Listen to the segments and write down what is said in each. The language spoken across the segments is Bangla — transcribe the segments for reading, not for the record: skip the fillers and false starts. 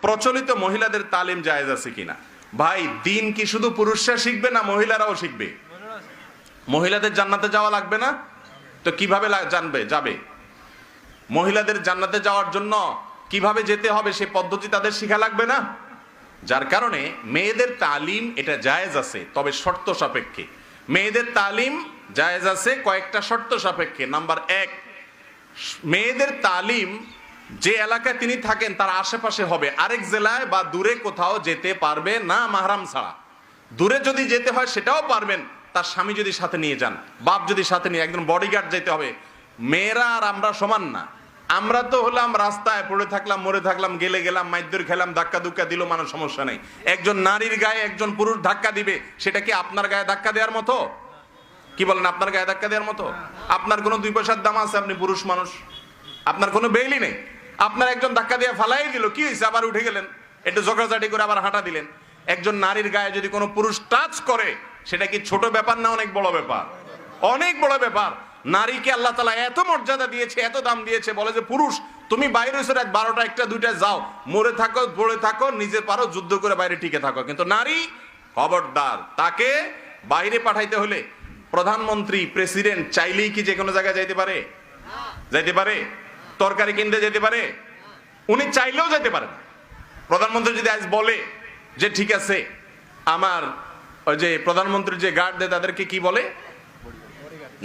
প্রচলিত মহিলাদের তালিম জায়েজ আছে কিনা। ভাই, দিন কি শুধু পুরুষরা শিখবে না মহিলারাও শিখবে? মহিলাদের জান্নাতে যাওয়া লাগবে না? তো কিভাবে যাবে? মহিলাদের জান্নাতে যাওয়ার জন্য কিভাবে যেতে হবে সে পদ্ধতি তাদের শিখা লাগবে না? যার কারণে মেয়েদের তালিম এটা জায়েজ আছে, তবে শর্ত সাপেক্ষে। মেয়েদের তালিম জায়েজ আছে কয়েকটা শর্ত সাপেক্ষে। নাম্বার 1, মেয়েদের তালিম যে এলাকায় তিনি থাকেন তার আশেপাশে হবে, আরেক জেলায় বা দূরে কোথাও যেতে পারবে না মাহরাম ছাড়া। দূরে যদি যেতে হয় সেটাও পারবেন, তার স্বামী যদি সাথে নিয়ে যান, বাপ যদি সাথে নিয়ে, একজন বডিগার্ড যেতে হবে। মেয়েরা আর আমরা সমান না। আমরা তো হলাম রাস্তায় পড়ে থাকলাম, মরে থাকলাম, গেলে গেলাম, মাইদ্যর খেলাম, ধাক্কা ধুক্কা দিল, মানুষ সমস্যা নেই। একজন নারীর গায়ে একজন পুরুষ ধাক্কা দিবে, সেটা কি আপনার গায়ে ধাক্কা দেওয়ার মতো? কি বলেন, আপনার গায়ে ধাক্কা দেওয়ার মতো? আপনার কোনো 2 পয়সার দাম আছে? আপনি পুরুষ মানুষ, আপনার কোনো বেইলি নেই। আপনার একজন ধাক্কা দিয়ে ফালাই দিল, কি হয়েছে? আবার উঠে গেলেন, একটু ঝগড়াঝাটি করে আবার হাঁটা দিলেন। একজন নারীর গায়ে যদি কোনো পুরুষ টাচ করে, সেটা কি ছোট ব্যাপার না অনেক বড় ব্যাপার? অনেক বড় ব্যাপার। নারীকে আল্লাহ তাআলা এত মর্যাদা দিয়েছে, এত দাম দিয়েছে, বলে যে পুরুষ তুমি বাইরে এসে রাত 12টা 1টা 2টা যাও, মরে থাকো, পড়ে থাকো, নিজে পারো, যুদ্ধ করে বাইরে টিকে থাকো। কিন্তু নারী খবরদার, তাকে বাইরে পাঠাইতে হলে প্রধানমন্ত্রী, প্রেসিডেন্ট চাইলেই কি যে কোনো জায়গায় যাইতে পারে? যাইতে পারে? তরকারি কিনতে যেতে পারে? উনি চাইলেও যেতে পারেন। প্রধানমন্ত্রী যদি আজ বলে যে ঠিক আছে, আমার ওই যে প্রধানমন্ত্রীর যে গার্ড দেয় তাদেরকে কি বলে,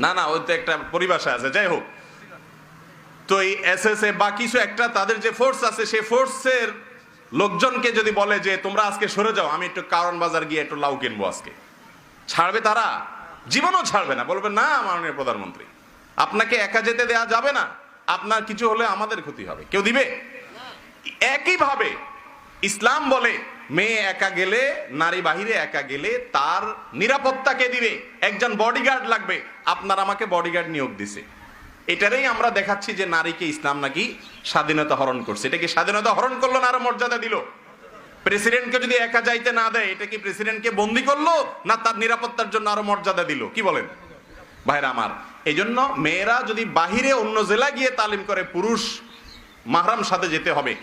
না ওই তো একটা পরিভাষা আছে, যাই হোক, তো এই এসএসএ বা কিছু একটা তাদের যে ফোর্স আছে, সেই ফোর্সের লোকজনকে যদি বলে যে তোমরা আজকে সরে যাও, আমি একটু কারণ বাজার গিয়ে একটু লাউ কিনবো আজকে, ছাড়বে তারা? জীবনও ছাড়বে না। বলবে না মাননীয় প্রধানমন্ত্রী, আপনাকে একা যেতে দেয়া যাবে না, আপনার কিছু হলে আমাদের ক্ষতি হবে। কেউ দিবে? একইভাবে ইসলাম বলে মেয়ে একা গেলে, নারী বাহিরে একা গেলে তার নিরাপত্তা কে দিবে? একজন বডিগার্ড লাগবে। আপনার আমাকে বডিগার্ড নিয়োগ দিছে, এটারই আমরা দেখাচ্ছি যে নারীকে ইসলাম নাকি স্বাধীনতা হরণ করছে। এটা কি স্বাধীনতা হরণ করলো না আরো মর্যাদা দিল? প্রেসিডেন্টকে যদি একা যাইতে না দেয়, এটা কি প্রেসিডেন্টকে বন্দী করলো না তার নিরাপত্তার জন্য আরো মর্যাদা দিল? কি বলেন ভাইরা আমার? এই জন্য মেয়েরা যদি বাহিরে অন্য জেলা গিয়ে তালিম করে, পুরুষ মাহরাম সাথে যেতে হবে।